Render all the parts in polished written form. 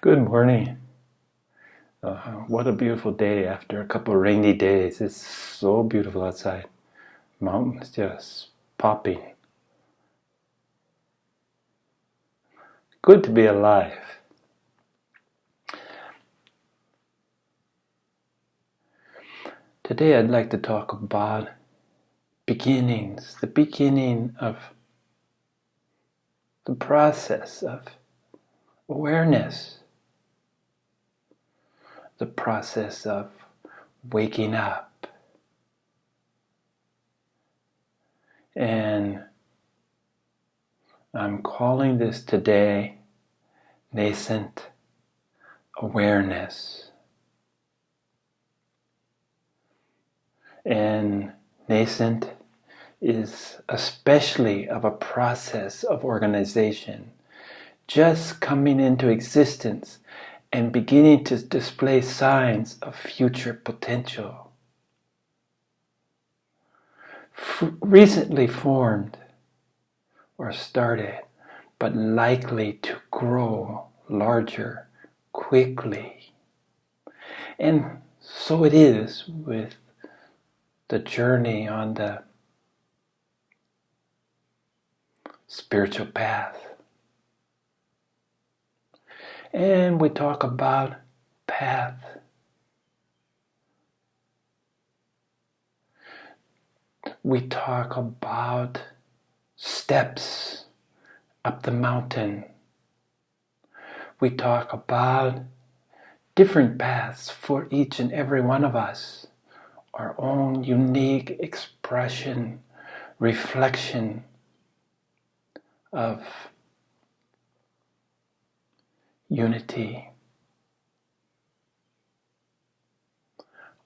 Good morning. What a beautiful day after a couple of rainy days. It's so beautiful outside. Mountains just popping. Good to be alive. Today I'd like to talk about beginnings, the beginning of the process of awareness, the process of waking up. And I'm calling this today Nascent Awareness. And nascent is especially of a process of organization, just coming into existence and beginning to display signs of future potential. Recently formed or started, but likely to grow larger quickly. And so it is with the journey on the spiritual path. And we talk about path. We talk about steps up the mountain. We talk about different paths for each and every one of us. Our own unique expression, reflection of unity,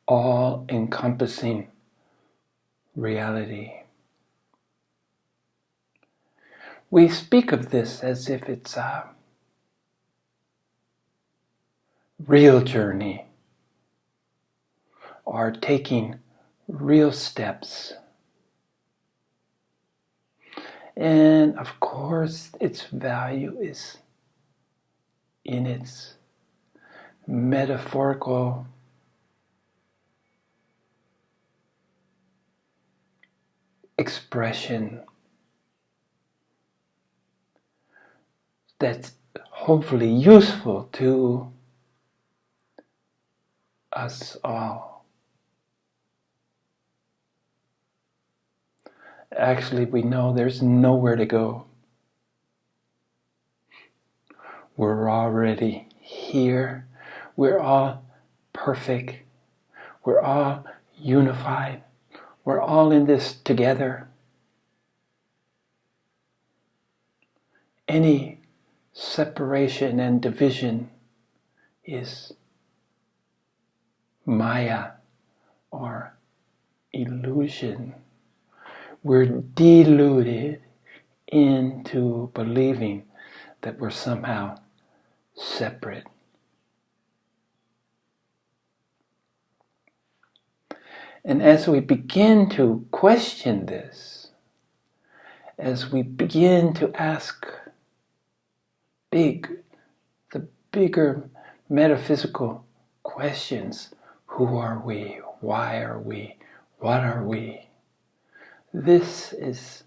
all-encompassing reality. We speak of this as if it's a real journey, or taking real steps. And of course, its value is in its metaphorical expression that's hopefully useful to us all. Actually, we know there's nowhere to go. We're already here. We're all perfect. We're all unified. We're all in this together. Any separation and division is Maya or illusion. We're deluded into believing that we're somehow separate. And as we begin to question this, as we begin to ask the bigger metaphysical questions, who are we? Why are we? What are we? This is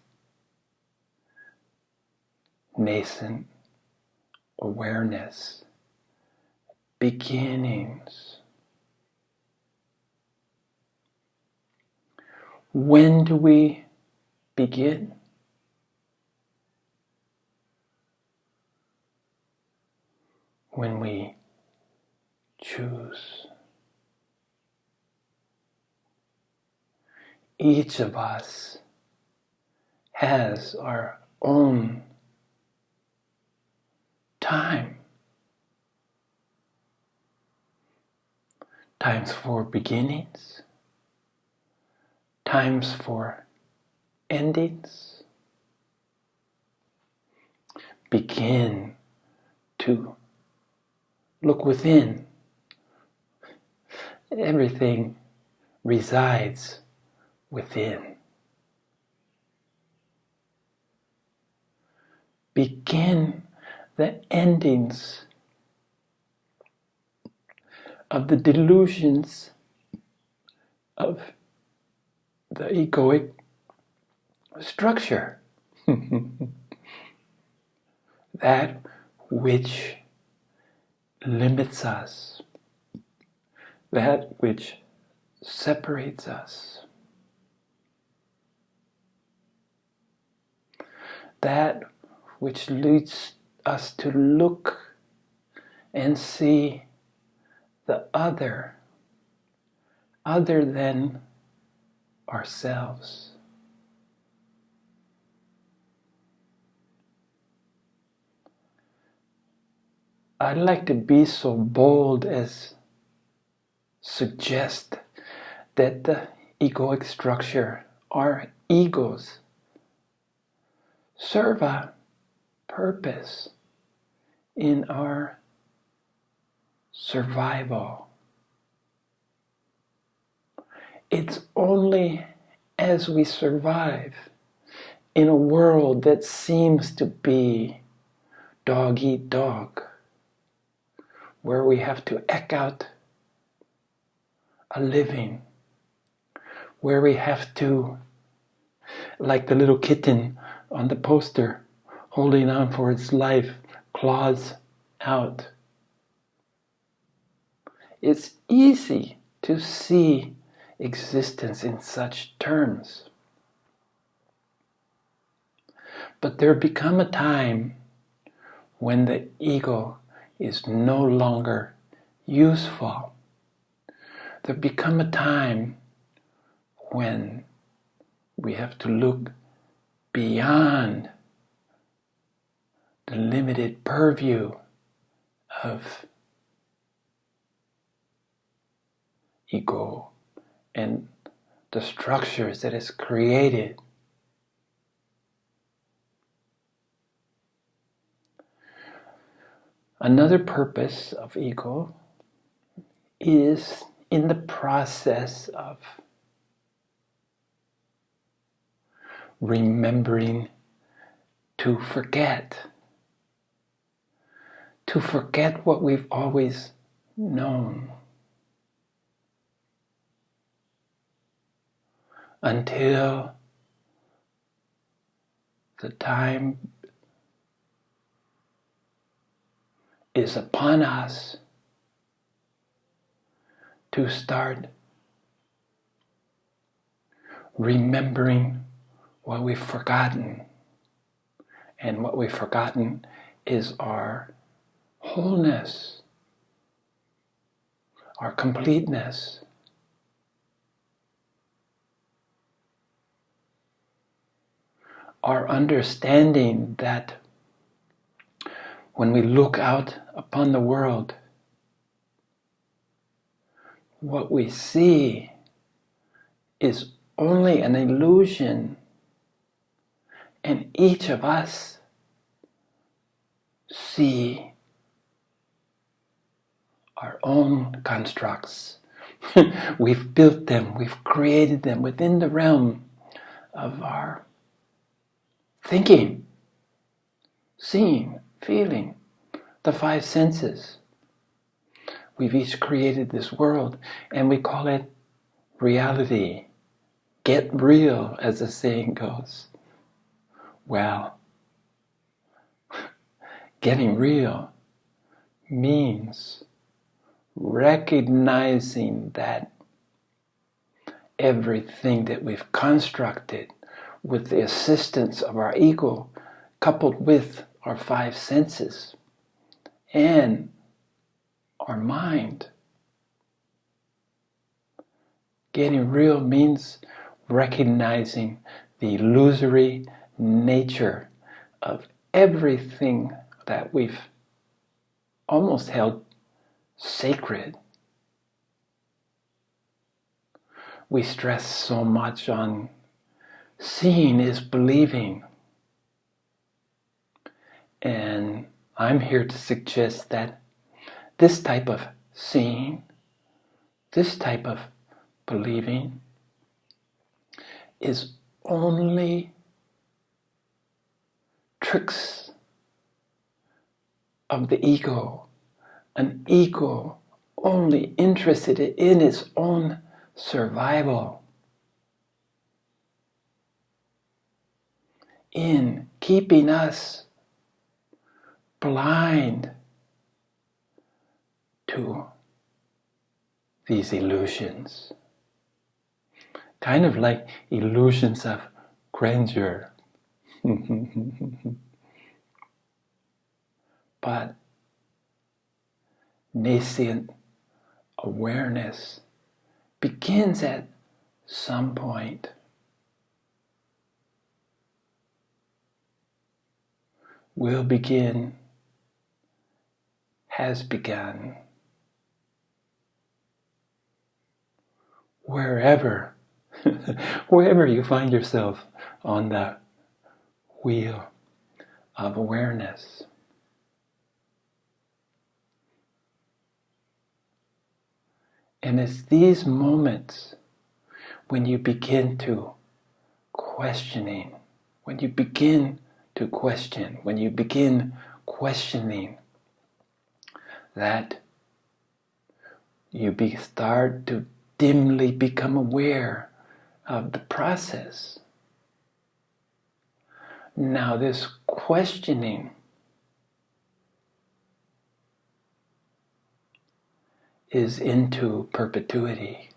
nascent awareness, beginnings. When do we begin? When we choose. Each of us has our own time. Times for beginnings, times for endings. Begin to look within. Everything resides within. Begin the endings of the delusions of the egoic structure. That which limits us, that which separates us, that which leads us to look and see the other than ourselves. I'd like to be so bold as suggest that the egoic structure, our egos, serve a purpose in our survival. It's only as we survive in a world that seems to be dog eat dog, where we have to eke out a living, where we have to, like the little kitten on the poster, holding on for its life, claws out. It's easy to see existence in such terms. But there become a time when the ego is no longer useful. There become a time when we have to look beyond the limited purview of ego and the structures that it's created. Another purpose of ego is in the process of remembering to forget what we've always known, until the time is upon us to start remembering what we've forgotten. And what we've forgotten is our wholeness, our completeness. Our understanding that when we look out upon the world, what we see is only an illusion, and each of us see our own constructs. We've built them, we've created them within the realm of our thinking, seeing, feeling, the five senses. We've each created this world, and we call it reality. Get real, as the saying goes. Well, getting real means recognizing that everything that we've constructed with the assistance of our ego, coupled with our five senses and our mind. Getting real means recognizing the illusory nature of everything that we've almost held sacred. We stress so much on seeing is believing. And I'm here to suggest that this type of seeing, this type of believing, is only tricks of the ego, an ego only interested in its own survival, in keeping us blind to these illusions. Kind of like illusions of grandeur. But nascent awareness begins at some point. Will begin, has begun, wherever you find yourself on the wheel of awareness. And it's these moments when you begin to questioning, when you begin questioning, that you start to dimly become aware of the process. Now this questioning is into perpetuity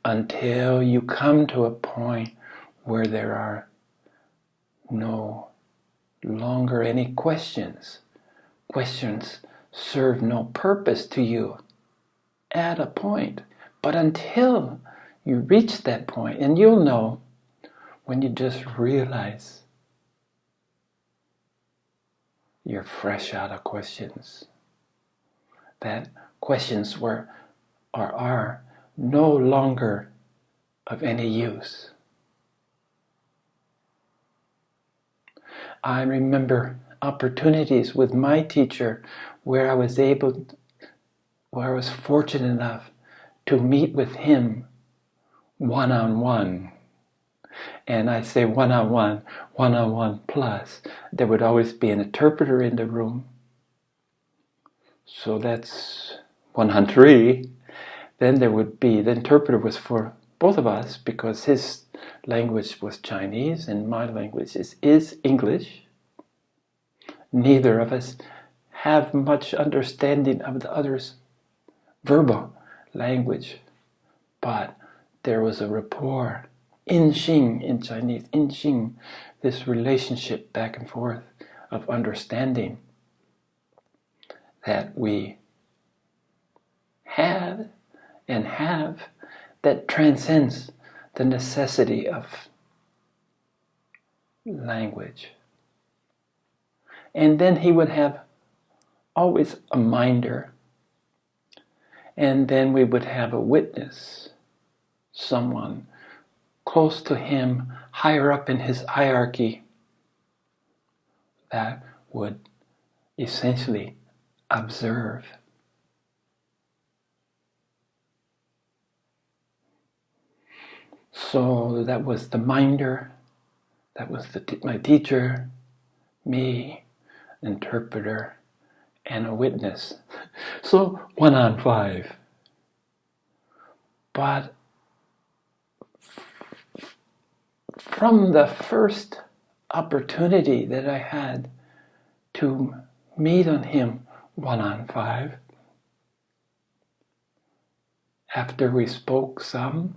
until you come to a point where there are no longer any questions. Questions serve no purpose to you at a point. But until you reach that point, and you'll know when you just realize you're fresh out of questions, that questions were or are no longer of any use. I remember opportunities with my teacher where I was fortunate enough to meet with him one-on-one. And I say one-on-one plus. There would always be an interpreter in the room. So that's 1-on-3. Then there would be, the interpreter was for both of us because his language was Chinese and my language is English. Neither of us have much understanding of the other's verbal language, but there was a rapport, in-xing in Chinese, in-xing, this relationship back and forth of understanding that we had and have that transcends the necessity of language. And then he would have always a minder, and then we would have a witness, someone close to him, higher up in his hierarchy, that would essentially observe. So that was the minder, that was my teacher, me, interpreter, and a witness. So 1-on-5. But from the first opportunity that I had to meet on him 1-on-5, after we spoke some,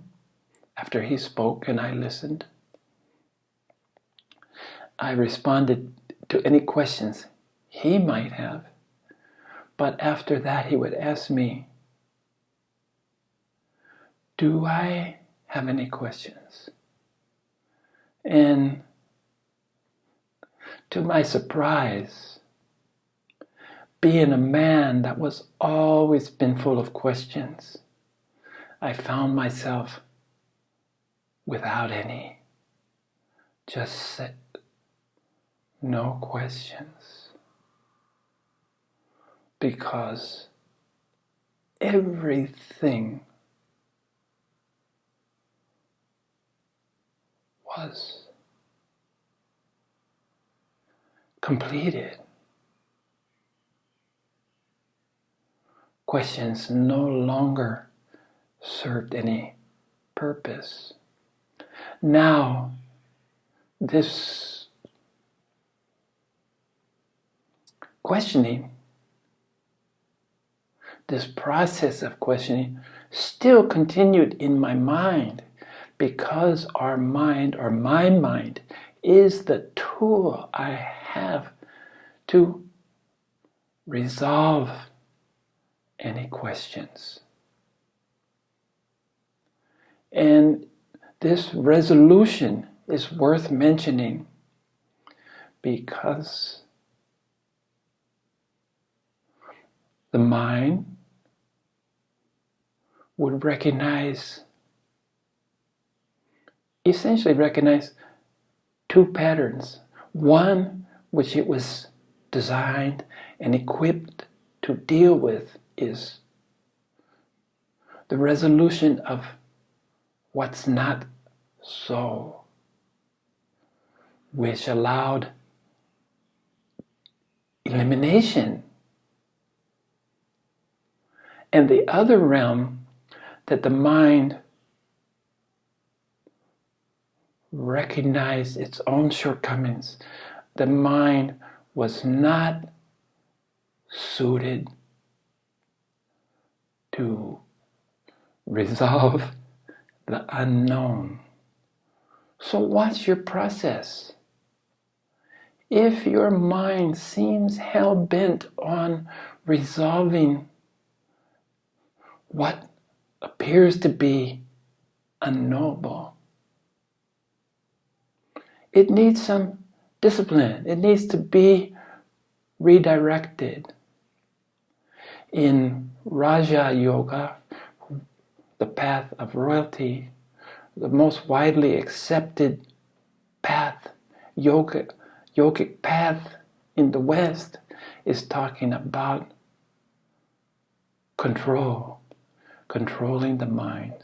after he spoke and I listened, I responded to any questions he might have. But after that, he would ask me, do I have any questions? And to my surprise, being a man that was always been full of questions, I found myself without any. Just said, no questions. Because everything was completed. Questions no longer served any purpose. Now, this questioning, this process of questioning, still continued in my mind, because our mind, or my mind, is the tool I have to resolve any questions. And this resolution is worth mentioning because the mind would essentially recognize two patterns. One, which it was designed and equipped to deal with, is the resolution of what's not so, which allowed elimination. And the other realm, that the mind recognized its own shortcomings. The mind was not suited to resolve the unknown. So what's your process? If your mind seems hell-bent on resolving what appears to be unknowable, it needs some discipline. It needs to be redirected. In Raja Yoga, the path of royalty, the most widely accepted path, yogic path in the West, is talking about controlling the mind.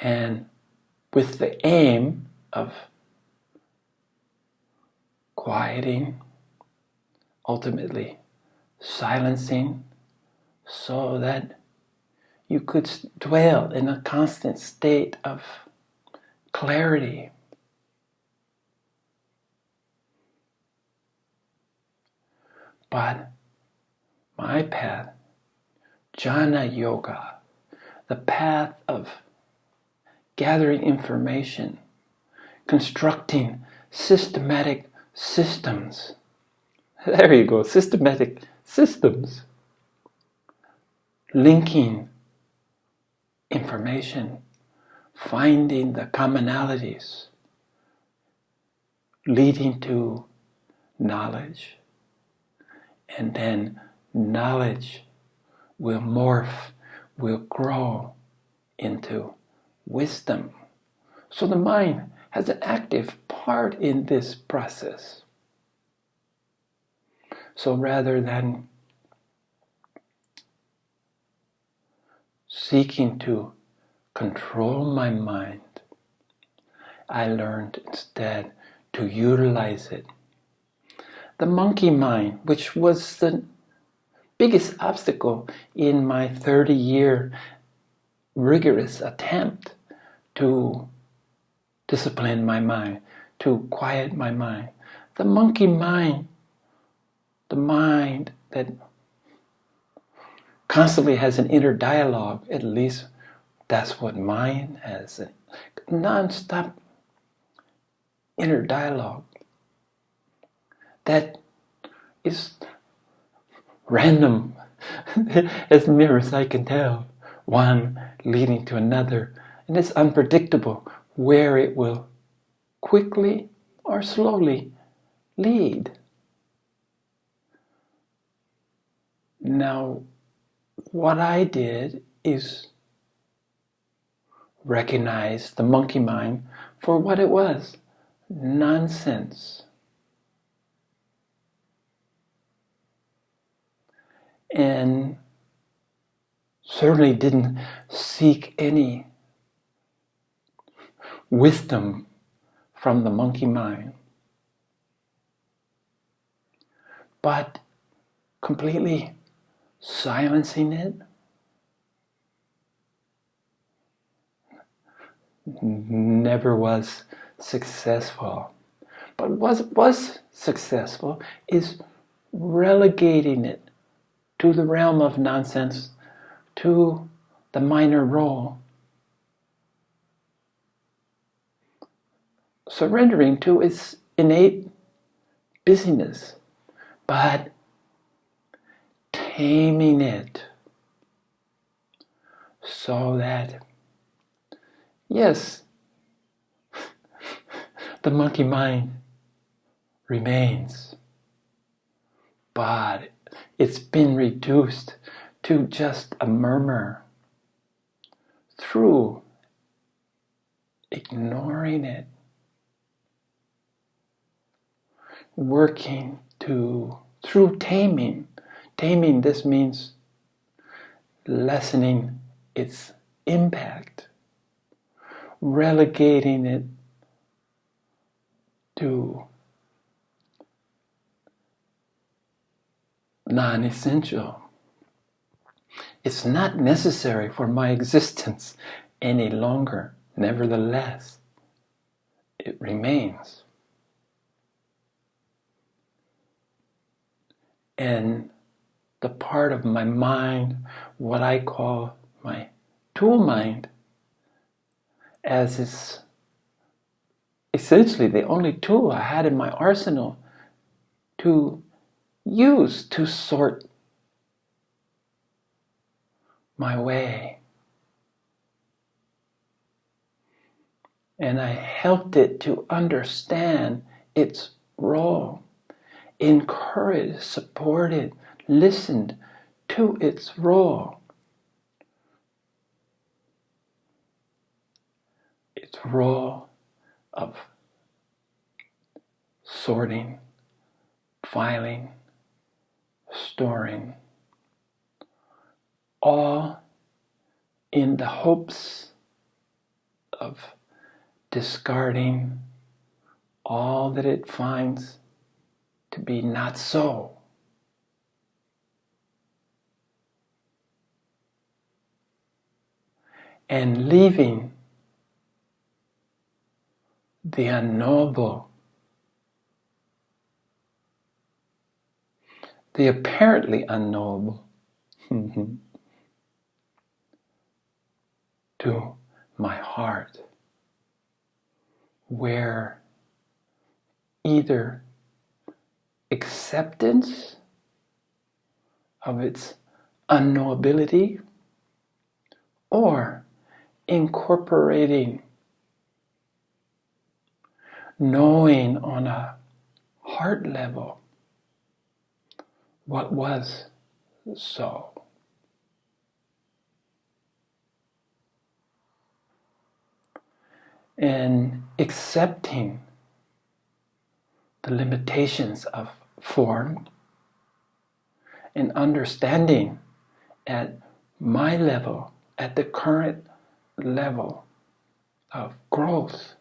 And with the aim of quieting, ultimately silencing, so that you could dwell in a constant state of clarity. But my path, Jnana Yoga, the path of gathering information, constructing systematic systems. There you go, systematic systems. Linking information, finding the commonalities, leading to knowledge. And then knowledge will morph, will grow into wisdom. So the mind has an active part in this process. So rather than seeking to control my mind, I learned instead to utilize it. The monkey mind, which was the biggest obstacle in my 30-year rigorous attempt to discipline my mind, to quiet my mind. The monkey mind, the mind that constantly has an inner dialogue, at least that's what mine has, a non-stop inner dialogue that is random as near as I can tell, one leading to another, and it's unpredictable where it will quickly or slowly lead. Now, what I did is recognize the monkey mind for what it was: nonsense. And certainly didn't seek any wisdom from the monkey mind. but completely silencing it never was successful. But what was successful is relegating it to the realm of nonsense, to the minor role, surrendering to its innate busyness, but taming it so that, yes, the monkey mind remains, but it's been reduced to just a murmur through ignoring it, working through taming. Taming, this means lessening its impact, relegating it to non-essential. It's not necessary for my existence any longer. Nevertheless, it remains. And the part of my mind, what I call my tool mind, as is essentially the only tool I had in my arsenal to use to sort my way. And I helped it to understand its role, encouraged, supported, listened to its role. Its role of sorting, filing, storing, all in the hopes of discarding all that it finds to be not so. And leaving the unknowable, the apparently unknowable, to my heart, where either acceptance of its unknowability or incorporating knowing on a heart level what was so. And accepting the limitations of form and understanding at my level, at the current level of growth,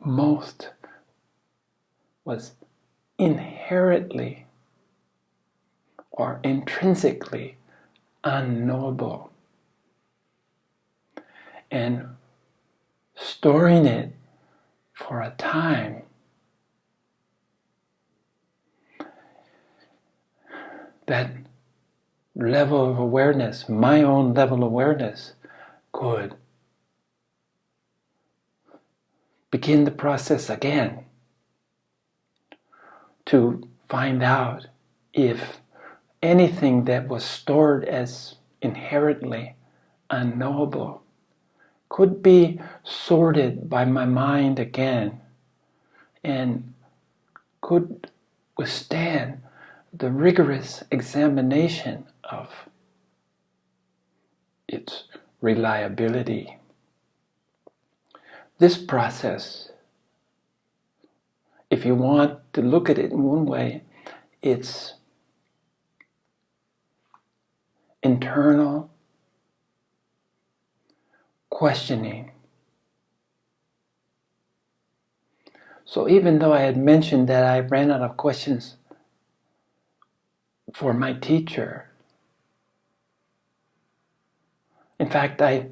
most was inherently or intrinsically unknowable. And storing it for a time that level of awareness, my own level of awareness, could begin the process again to find out if anything that was stored as inherently unknowable could be sorted by my mind again and could withstand the rigorous examination of its reliability. This process, if you want to look at it in one way, it's internal questioning, So even though I had mentioned that I ran out of questions for my teacher, in fact, I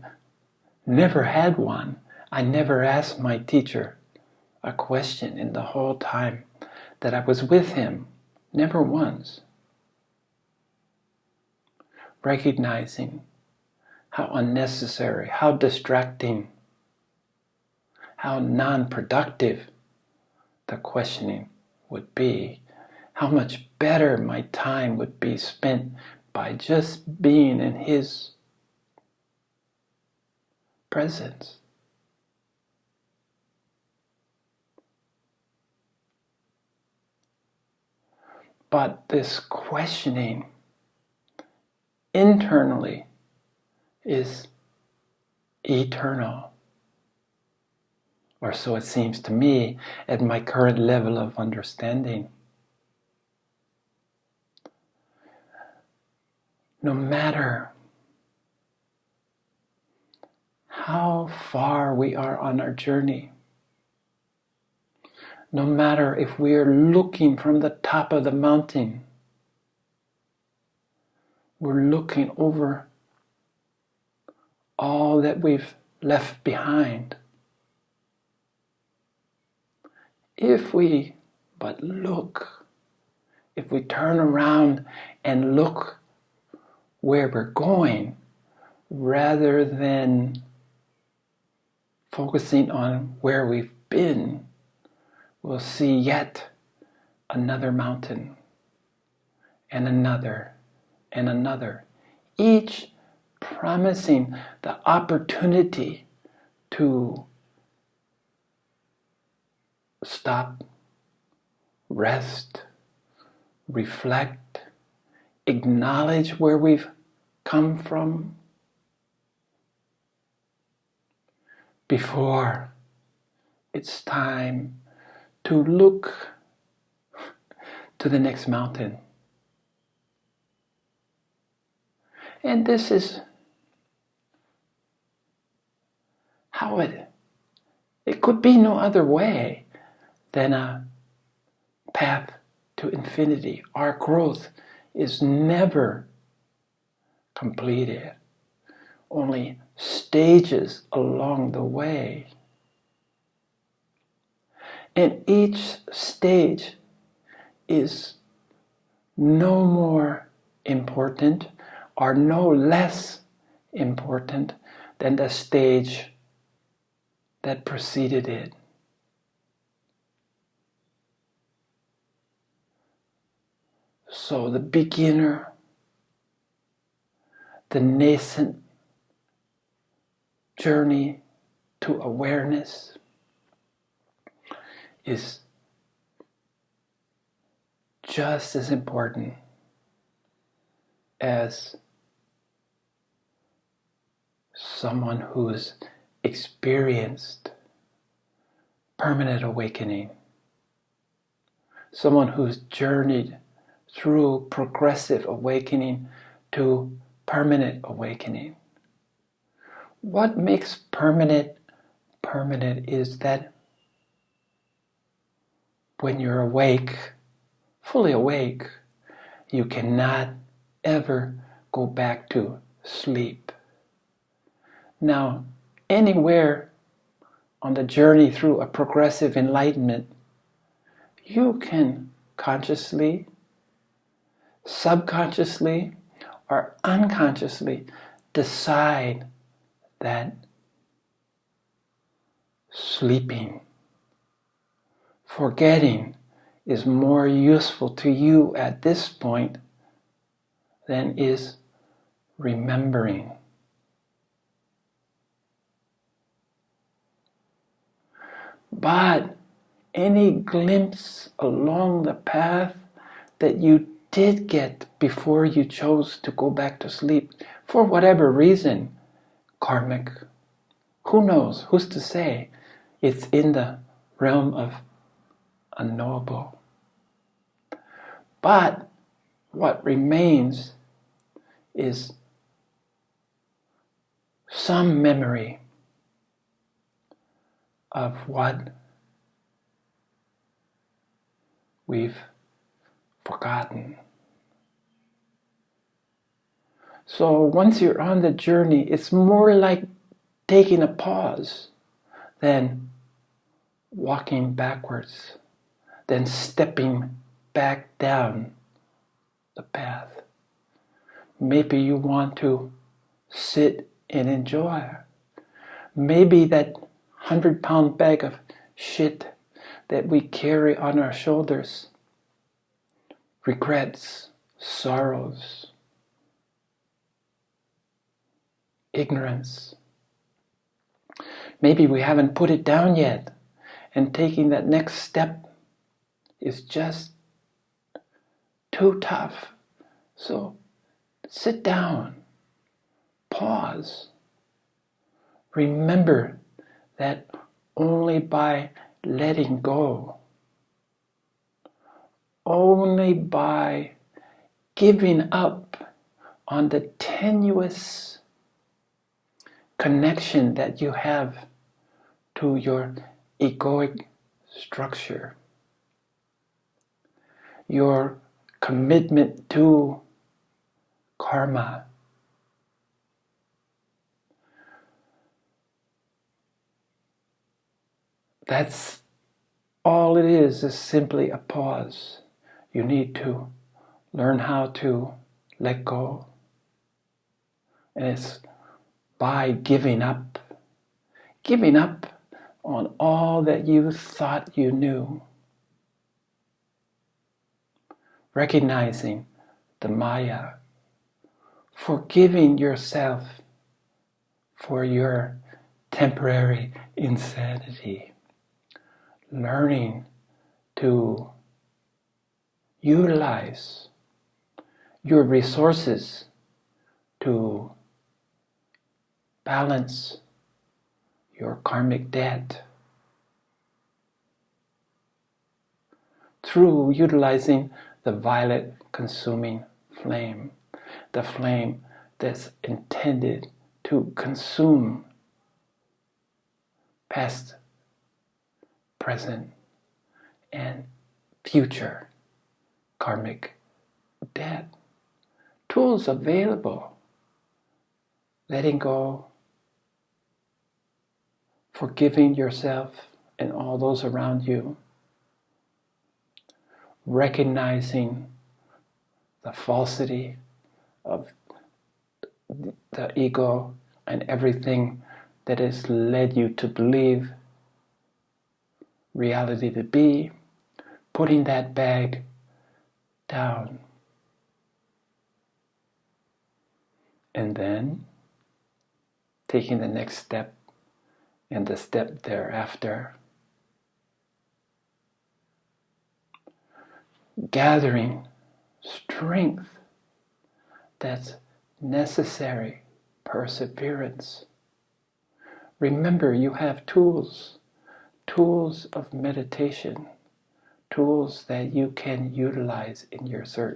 never had one. I never asked my teacher a question in the whole time that I was with him. Never once. Recognizing how unnecessary, how distracting, how non-productive the questioning would be, how much better my time would be spent by just being in his presence. But this questioning internally is eternal. Or so it seems to me at my current level of understanding. No matter how far we are on our journey, no matter if we are looking from the top of the mountain, we're looking over all that we've left behind. If we but look, if we turn around and look where we're going, rather than focusing on where we've been, we'll see yet another mountain, and another, and another, each promising the opportunity to stop, rest, reflect, acknowledge where we've come from before it's time to look to the next mountain. And this is how it could be no other way than a path to infinity. Our growth is never completed, only stages along the way. And each stage is no more important or no less important than the stage that preceded it. So the beginner, the nascent journey to awareness is just as important as someone who's experienced permanent awakening, someone who's journeyed through progressive awakening to permanent awakening. What makes permanent is that when you're awake, fully awake, you cannot ever go back to sleep. Now, anywhere on the journey through a progressive enlightenment, you can consciously, subconsciously, or unconsciously decide that sleeping, forgetting, is more useful to you at this point than is remembering. But any glimpse along the path that you did get before you chose to go back to sleep, for whatever reason, karmic, who knows, who's to say? It's in the realm of unknowable. But what remains is some memory of what we've forgotten. So once you're on the journey, it's more like taking a pause than walking backwards, than stepping back down the path. Maybe you want to sit and enjoy. Maybe that 100-pound bag of shit that we carry on our shoulders, regrets, sorrows, ignorance. Maybe we haven't put it down yet, and taking that next step is just too tough. So sit down, pause. Remember that only by letting go, only by giving up on the tenuous connection that you have to your egoic structure, your commitment to karma, that's all it is simply a pause. You need to learn how to let go. And it's by giving up on all that you thought you knew. Recognizing the Maya, forgiving yourself for your temporary insanity, learning to utilize your resources to balance your karmic debt through utilizing the violet consuming flame, the flame that's intended to consume past, present, and future karmic debt. Tools available. Letting go, forgiving yourself and all those around you, recognizing the falsity of the ego and everything that has led you to believe reality to be, putting that bag down. And then taking the next step and the step thereafter. Gathering strength that's necessary, perseverance. Remember, you have tools of meditation, tools that you can utilize in your search